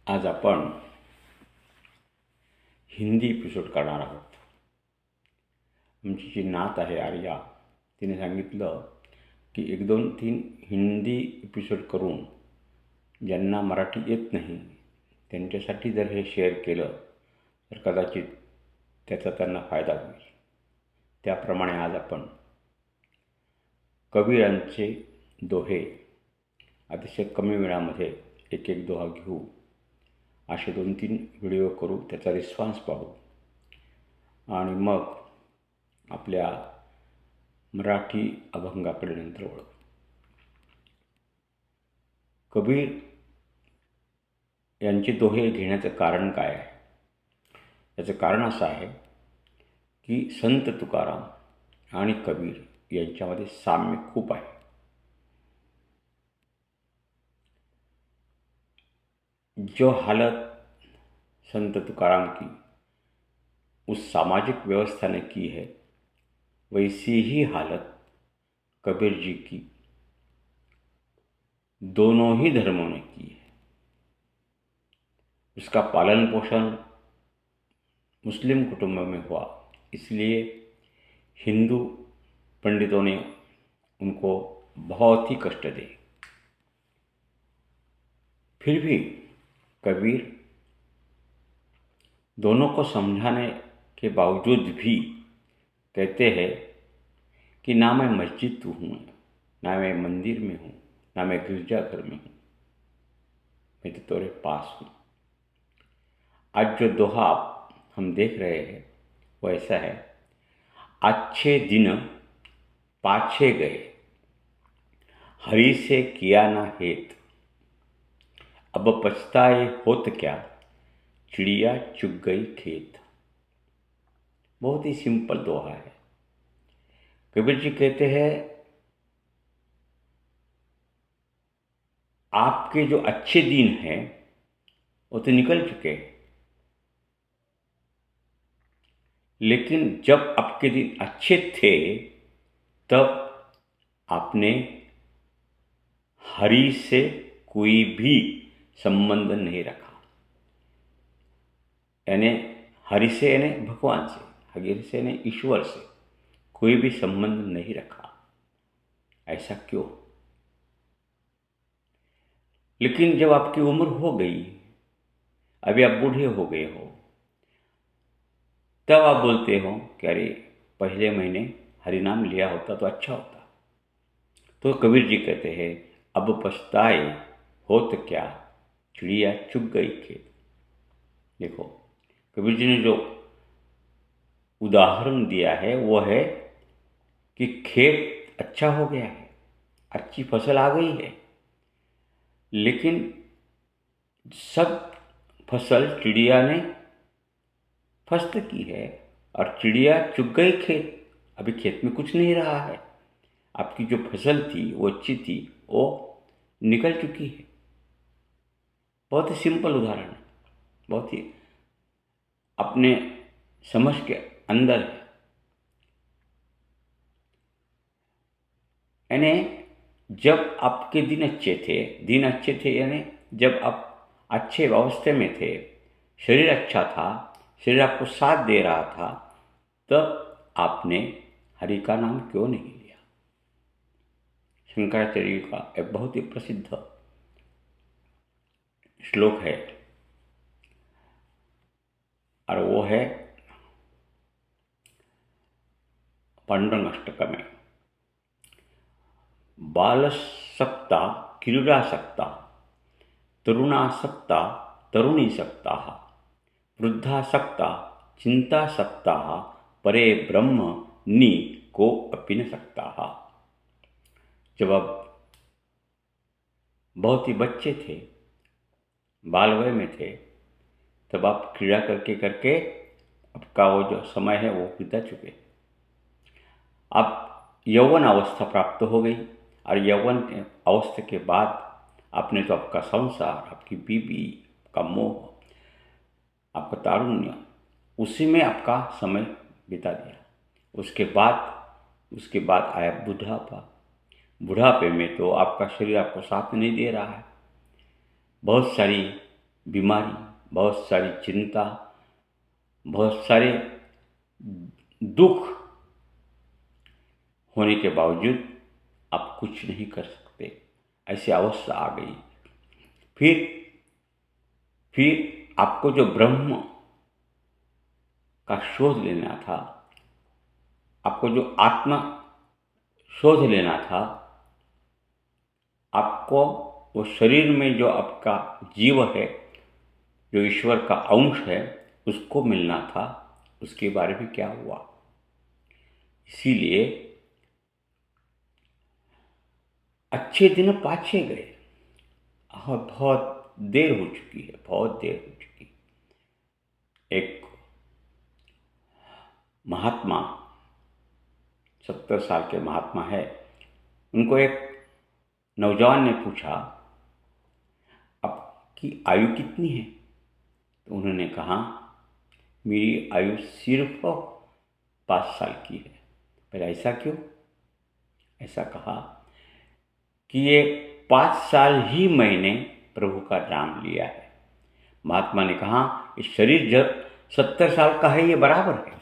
आज आपण हिंदी एपिसोड करणार आहोत. आमची जी नात आहे आर्या, तिने सांगितलं की 1, 2, 3 हिंदी एपिसोड करून ज्यांना मराठी येत नाही त्यांच्यासाठी जर हे शेअर केलं तर कदाचित त्याचा त्यांना फायदा होईल. त्याप्रमाणे आज आपण कबीरांचे दोहे अतिशय कमी वेळामध्ये एक एक दोहा घेऊ, असे 2-3 व्हिडिओ करू, त्याचा रिस्पॉन्स पाहू आणि मग आपल्या मराठी अभंगाकडे नंतर वळू. कबीर यांचे दोहे घेण्याचं कारण काय आहे? याचं कारण असं आहे की संत तुकाराम आणि कबीर यांच्यामध्ये साम्य खूप आहे. जो हालत संत तुकाराम की उस सामाजिक व्यवस्था ने की है, वैसी ही हालत कबीर जी की दोनों ही धर्मों ने की है. उसका पालन पोषण मुस्लिम कुटुंब में हुआ, इसलिए हिंदू पंडितों ने उनको बहुत ही कष्ट दिए. फिर भी कबीर दोनों को समझाने के बावजूद भी कहते हैं कि ना मैं मस्जिद हूँ, ना मैं मंदिर में हूँ, ना मैं गिरजाघर में हूँ, मैं तो तेरे पास हूँ. आज जो दोहा हम देख रहे हैं वो ऐसा है: अच्छे दिन पाछे गए, हरि से किया ना हेत, अब पछताए होत क्या, चिड़िया चुग गई खेत. बहुत ही सिंपल दोहा है. कबीर जी कहते हैं आपके जो अच्छे दिन हैं वो तो निकल चुके हैं, लेकिन जब आपके दिन अच्छे थे तब आपने हरि से कोई भी संबंध नहीं रखा. यानी हरि से यानी भगवान से, हरि से यानी ईश्वर से कोई भी संबंध नहीं रखा. ऐसा क्यों? लेकिन जब आपकी उम्र हो गई, अभी आप बूढ़े हो गए हो, तब आप बोलते हो कि अरे पहले महीने हरि नाम लिया होता तो अच्छा होता. तो कबीर जी कहते हैं अब पछताए होत क्या, चिड़िया चुग गई खेत. देखो, कबीर जी ने जो उदाहरण दिया है वो है कि खेत अच्छा हो गया है, अच्छी फसल आ गई है, लेकिन सब फसल चिड़िया ने फस्त की है और चिड़िया चुग गई खेत. अभी खेत में कुछ नहीं रहा है. आपकी जो फसल थी वो अच्छी थी, वो निकल चुकी है. बहुत ही सिंपल उदाहरण है, बहुत ही अपने समझ के अंदर है. यानी जब आपके दिन अच्छे थे यानी जब आप अच्छे अवस्थे में थे, शरीर अच्छा था, शरीर आपको साथ दे रहा था, तब आपने हरि का नाम क्यों नहीं लिया? शंकराचार्य का एक बहुत ही प्रसिद्ध श्लोक है और वो है पांडुरंग अष्टक में: बालसक्ता क्रीडासक्ता, तरुणासक्ता तरुणीसक्ता, वृद्धासक्ता चिंतासक्ता, परे ब्रह्म नि को अपि न सकता. जब आप बहुत ही बच्चे थे, बाल वय में थे, तब आप क्रीड़ा करके करके आपका वो जो समय है वो बिता चुके. अब यौवन अवस्था प्राप्त हो गई और यौवन अवस्था के बाद आपने तो आपका संसार, आपकी बीवी, आपका मोह, आपका तारुण्य, उसी में आपका समय बिता दिया. उसके बाद आया बुढ़ापा. बुढ़ापे में तो आपका शरीर आपको साथ नहीं दे रहा है. बहुत सारी बीमारी, बहुत सारी चिंता, बहुत सारे दुख होने के बावजूद आप कुछ नहीं कर सकते, ऐसी अवस्था आ गई। फिर आपको जो ब्रह्म का शोध लेना था, आपको जो आत्मा शोध लेना था, आपको वो शरीर में जो आपका जीव है, जो ईश्वर का अंश है, उसको मिलना था, उसके बारे में क्या हुआ। इसीलिए अच्छे दिन पाछे गए, बहुत देर हो चुकी है, बहुत देर हो चुकी। एक महात्मा, 70 साल के महात्मा है, उनको एक नौजवान ने पूछा, आपकी आयु कितनी है? तो उन्होंने कहा, मेरी आयु सिर्फ 5 साल की है। पर ऐसा क्यों? ऐसा कहा कि ये 5 साल ही मैंने प्रभु का नाम लिया है। महात्मा ने कहा, इस शरीर जब 70 साल का है, ये बराबर है,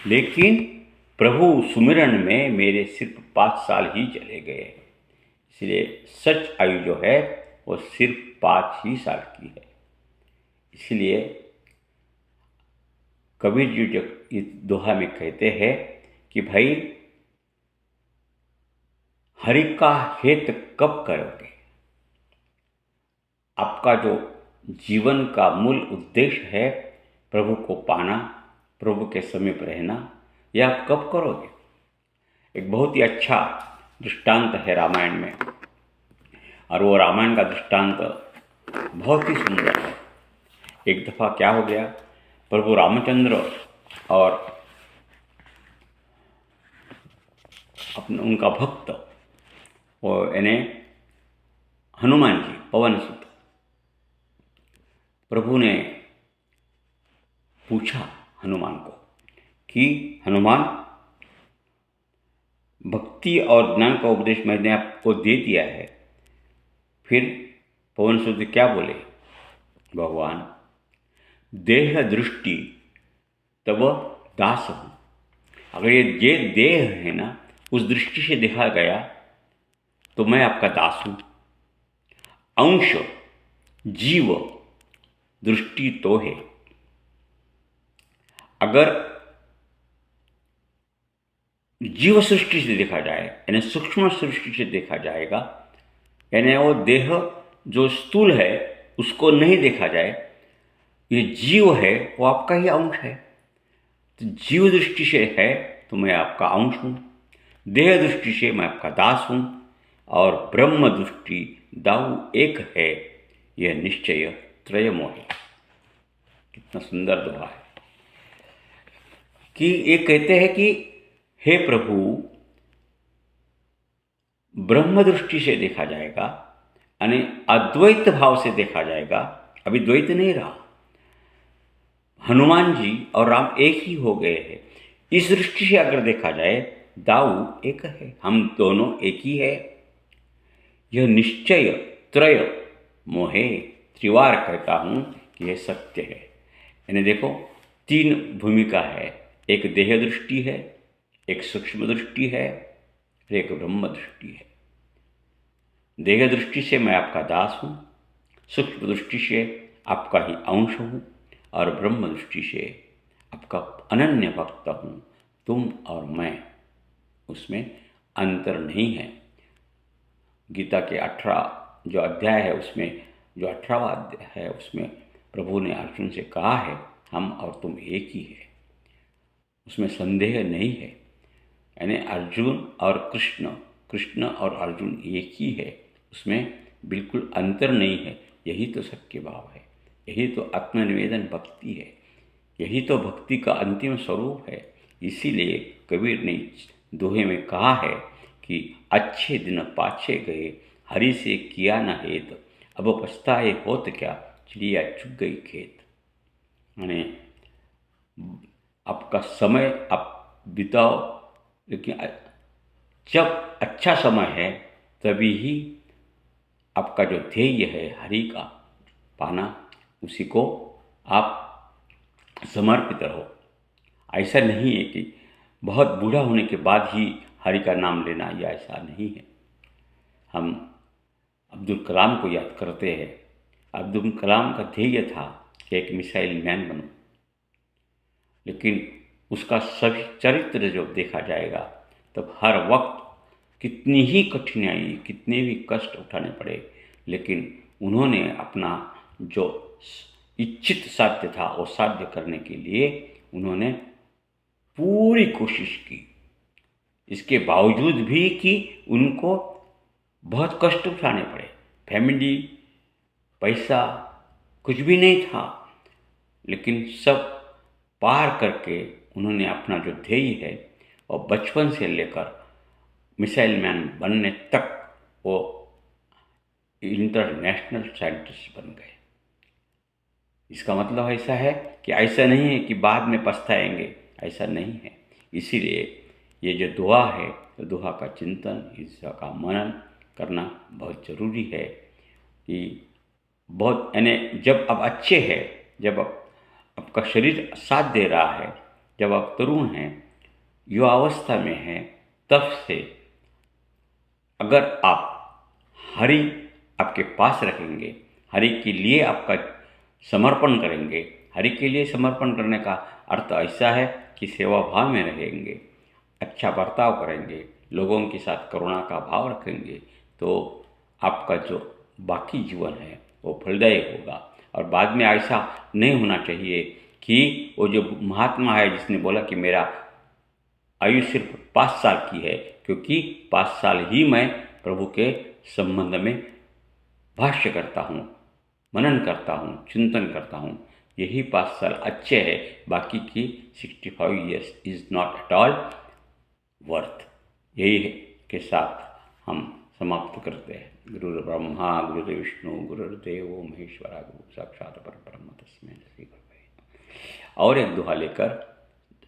लेकिन प्रभु सुमिरन में मेरे सिर्फ 5 साल ही चले गए। इसलिए सच आयु जो है वो सिर्फ 5 ही साल की है। इसलिए कबीर जी जो इस दोहा में कहते हैं कि भाई, हरि का हित कब करोगे? आपका जो जीवन का मूल उद्देश्य है प्रभु को पाना, प्रभु के समीप रहना, यह आप कब करोगे? एक बहुत ही अच्छा दृष्टांत है रामायण में, और वो रामायण का दृष्टांत बहुत ही सुंदर है। एक दफ़ा क्या हो गया, प्रभु रामचंद्र और उनका भक्त, वो यानी हनुमान जी, पवन सुत, प्रभु ने पूछा हनुमान को कि हनुमान, भक्ति और ज्ञान का उपदेश मैंने आपको दे दिया है। फिर पवन सुत क्या बोले, भगवान, देह दृष्टि तब दास हूँ। अगर ये देह है ना, उस दृष्टि से देखा गया तो मैं आपका दास हूँ। अंश जीव दृष्टि तो है। अगर जीव सृष्टि से देखा जाए, यानी सूक्ष्म सृष्टि से देखा जाएगा, यानी वो देह जो स्थूल है उसको नहीं देखा जाए, ये जीव है, वो आपका ही अंश है। तो जीव दृष्टि से है तो मैं आपका अंश हूँ, देह दृष्टि से मैं आपका दास हूँ, और ब्रह्म दृष्टि दाऊ एक है, यह निश्चय त्रय मोहे। कितना सुंदर दोहा है कि ये कहते हैं कि हे प्रभु, ब्रह्म दृष्टि से देखा जाएगा, यानी अद्वैत भाव से देखा जाएगा। अभी द्वैत नहीं रहा, हनुमान जी और राम एक ही हो गए हैं। इस दृष्टि से अगर देखा जाए, दाऊ एक है, हम दोनों एक ही है। यह निश्चय त्रय मोहे, त्रिवार कहता हूं कि यह सत्य है। यानी देखो, 3 भूमिका है, एक देह दृष्टि है, एक सूक्ष्म दृष्टि है, एक ब्रह्म दृष्टि है। देह दृष्टि से मैं आपका दास हूँ, सूक्ष्म दृष्टि से आपका ही अंश हूँ, और ब्रह्म दृष्टि से आपका अनन्य भक्त हूँ। तुम और मैं, उसमें अंतर नहीं है। गीता के 18 जो अध्याय है, उसमें जो 18वां अध्याय है, उसमें प्रभु ने अर्जुन से कहा है, हम और तुम एक ही है, उसमें संदेह नहीं है। यानी अर्जुन और कृष्ण, कृष्ण और अर्जुन एक ही है, उसमें बिल्कुल अंतर नहीं है। यही तो सत्य भाव है, यही तो आत्मनिवेदन भक्ति है, यही तो भक्ति का अंतिम स्वरूप है। इसीलिए कबीर ने दोहे में कहा है कि अच्छे दिन पाछे गए, हरि से किया न हेत, अब पछताए होत क्या, चिड़िया चुग गई खेत। यानी आपका समय आप बिताओ, लेकिन जब अच्छा समय है तभी ही आपका जो ध्येय है हरि का पाना, उसी को आप समर्पित रहो। ऐसा नहीं है कि बहुत बूढ़ा होने के बाद ही हरि का नाम लेना, या ऐसा नहीं है। हम अब्दुल कलाम को याद करते हैं। अब्दुल कलाम का ध्येय था कि एक मिसाइल मैन बनूं, लेकिन उसका सभी चरित्र जब देखा जाएगा तब हर वक्त कितनी ही कठिनाई, कितने भी कष्ट उठाने पड़े, लेकिन उन्होंने अपना जो इच्छित साध्य था वो साध्य करने के लिए उन्होंने पूरी कोशिश की। इसके बावजूद भी कि उनको बहुत कष्ट उठाने पड़े, फैमिली, पैसा, कुछ भी नहीं था, लेकिन सब पार करके उन्होंने अपना जो ध्येय है और बचपन से लेकर मिसाइल मैन बनने तक वो इंटरनेशनल साइंटिस्ट बन गए। इसका मतलब ऐसा है कि ऐसा नहीं है कि बाद में पछताएंगे, ऐसा नहीं है। इसीलिए ये जो दुआ है, तो दुआ का चिंतन, इसका का मनन करना बहुत ज़रूरी है। कि बहुत यानी जब आप अच्छे हैं, जब आपका शरीर साथ दे रहा है, जब आप तरुण हैं, युवावस्था में हैं, तब से अगर आप हरि आपके पास रखेंगे, हरि के लिए आपका समर्पण करेंगे। हरि के लिए समर्पण करने का अर्थ ऐसा है कि सेवा भाव में रहेंगे, अच्छा बर्ताव करेंगे, लोगों के साथ करुणा का भाव रखेंगे, तो आपका जो बाकी जीवन है वो फलदायी होगा। और बाद में ऐसा नहीं होना चाहिए कि वो जो महात्मा है जिसने बोला कि मेरा आयु सिर्फ 5 साल की है, क्योंकि 5 साल ही मैं प्रभु के संबंध में भाष्य करता हूँ, मनन करता हूँ, चिंतन करता हूँ, यही 5 साल अच्छे हैं, बाकी की 65 years is not at all worth. यही के साथ हम समाप्त करते हैं। गुरु ब्रह्मा गुरु विष्णु गुरुर्देवो महेश्वरा गुरु साक्षात परब्रह्म तस्मै श्री गुरवे। और एक दोहा लेकर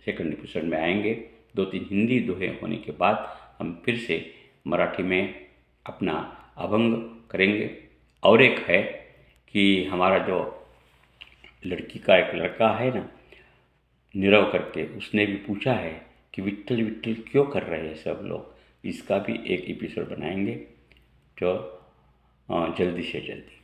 सेकंड एपिसोड में आएंगे। 2-3 हिंदी दोहे होने के बाद हम फिर से मराठी में अपना अभंग करेंगे। और एक है कि हमारा जो लड़की का एक लड़का है ना, नीरव करके, उसने भी पूछा है कि विट्ठल विट्ठल क्यों कर रहे हैं सब लोग। इसका भी एक एपिसोड बनाएंगे जो जल्दी से जल्दी।